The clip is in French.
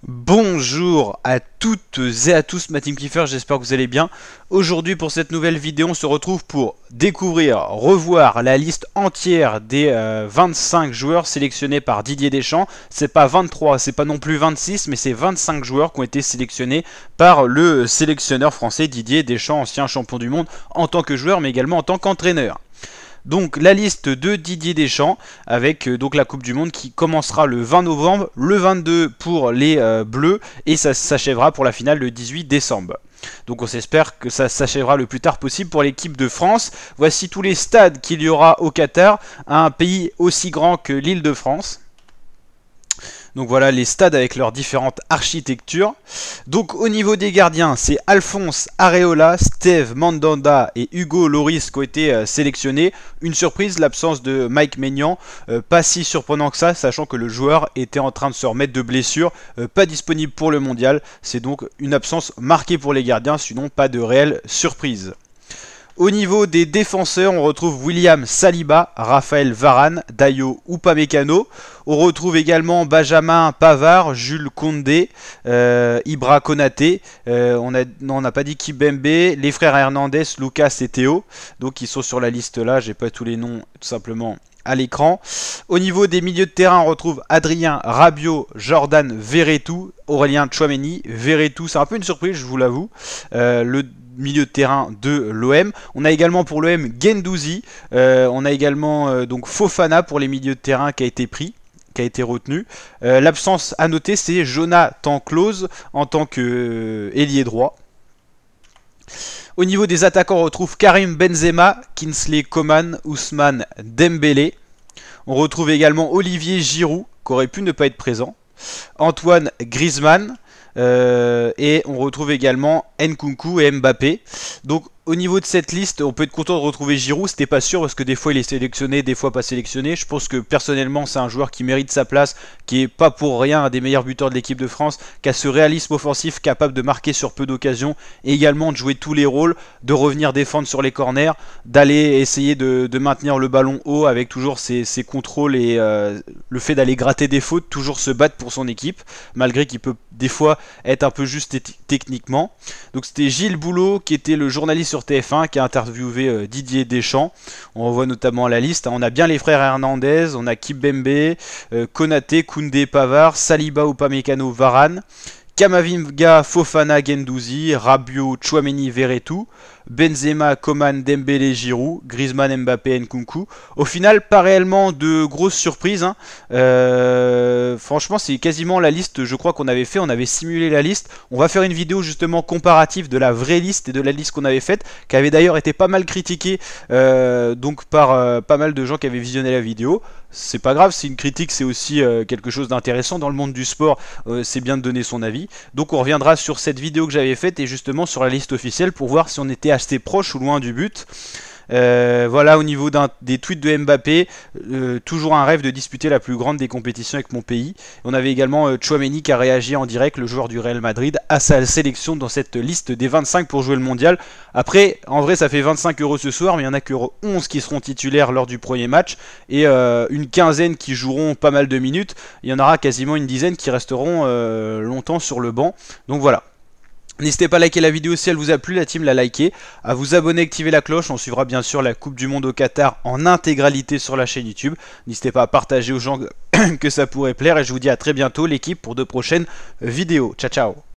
Bonjour à toutes et à tous, ma team Kiffer, j'espère que vous allez bien. Aujourd'hui pour cette nouvelle vidéo, on se retrouve pour découvrir, revoir la liste entière des 25 joueurs sélectionnés par Didier Deschamps. C'est pas 23, c'est pas non plus 26, mais c'est 25 joueurs qui ont été sélectionnés par le sélectionneur français Didier Deschamps, ancien champion du monde en tant que joueur mais également en tant qu'entraîneur. Donc la liste de Didier Deschamps avec donc la Coupe du Monde qui commencera le 20 novembre, le 22 pour les Bleus et ça s'achèvera pour la finale le 18 décembre. Donc on s'espère que ça s'achèvera le plus tard possible pour l'équipe de France. Voici tous les stades qu'il y aura au Qatar, un pays aussi grand que l'Île-de-France. Donc voilà les stades avec leurs différentes architectures. Donc au niveau des gardiens, c'est Alphonse Areola, Steve Mandanda et Hugo Lloris qui ont été sélectionnés. Une surprise, l'absence de Mike Maignan, pas si surprenant que ça, sachant que le joueur était en train de se remettre de blessure, pas disponible pour le mondial. C'est donc une absence marquée pour les gardiens, sinon pas de réelle surprise. Au niveau des défenseurs, on retrouve William Saliba, Raphaël Varane, Dayo Upamecano. On retrouve également Benjamin Pavard, Jules Koundé, Ibra Konaté. On n'a pas dit Kibembe, les frères Hernandez, Lucas et Théo. Donc ils sont sur la liste là, j'ai pas tous les noms tout simplement à l'écran. Au niveau des milieux de terrain, on retrouve Adrien Rabiot, Jordan Verretou, Aurélien Tchouaméni. Verretou, c'est un peu une surprise, je vous l'avoue. Le milieu de terrain de l'OM. On a également pour l'OM Guendouzi. On a également donc Fofana pour les milieux de terrain qui a été pris, qui a été retenu. L'absence à noter, c'est Jonathan Klose en tant que ailier droit. Au niveau des attaquants, on retrouve Karim Benzema, Kingsley Coman, Ousmane Dembélé. On retrouve également Olivier Giroud, qui aurait pu ne pas être présent. Antoine Griezmann. Et on retrouve également Nkunku et Mbappé. Donc au niveau de cette liste, on peut être content de retrouver Giroud. C'était pas sûr parce que des fois il est sélectionné, des fois pas sélectionné. Je pense que personnellement c'est un joueur qui mérite sa place, qui est pas pour rien un des meilleurs buteurs de l'équipe de France, qui a ce réalisme offensif capable de marquer sur peu d'occasions, et également de jouer tous les rôles, de revenir défendre sur les corners, d'aller essayer de maintenir le ballon haut avec toujours ses contrôles et le fait d'aller gratter des fautes, toujours se battre pour son équipe, malgré qu'il peut des fois être un peu juste techniquement. Donc c'était Gilles Boulot qui était le journaliste sur TF1 qui a interviewé Didier Deschamps. On revoit notamment la liste. On a bien les frères Hernandez, on a Kibembe, Konaté, Koundé, Pavard, Saliba, Upamecano, Varane, Kamavinga, Fofana, Guendouzi, Rabiot, Tchouaméni, Verretou, Benzema, Coman, Dembélé, Giroud, Griezmann, Mbappé, Nkunku. Au final, pas réellement de grosses surprises. Hein. Franchement, c'est quasiment la liste, je crois qu'on avait fait. On avait simulé la liste. On va faire une vidéo justement comparative de la vraie liste et de la liste qu'on avait faite, qui avait d'ailleurs été pas mal critiquée donc par pas mal de gens qui avaient visionné la vidéo. C'est pas grave, c'est une critique, c'est aussi quelque chose d'intéressant dans le monde du sport. C'est bien de donner son avis. Donc on reviendra sur cette vidéo que j'avais faite et justement sur la liste officielle pour voir si on était assez proche ou loin du but. Voilà, au niveau des tweets de Mbappé, toujours un rêve de disputer la plus grande des compétitions avec mon pays. On avait également Tchouaméni qui a réagi en direct, le joueur du Real Madrid, à sa sélection dans cette liste des 25 pour jouer le mondial. Après, en vrai, ça fait 25 € ce soir, mais il y en a que 11 qui seront titulaires lors du premier match et une quinzaine qui joueront pas mal de minutes. Il y en aura quasiment une dizaine qui resteront longtemps sur le banc. Donc voilà. N'hésitez pas à liker la vidéo si elle vous a plu, la team, la liker, à vous abonner, activer la cloche. On suivra bien sûr la Coupe du Monde au Qatar en intégralité sur la chaîne YouTube. N'hésitez pas à partager aux gens que ça pourrait plaire et je vous dis à très bientôt l'équipe pour de prochaines vidéos. Ciao ciao.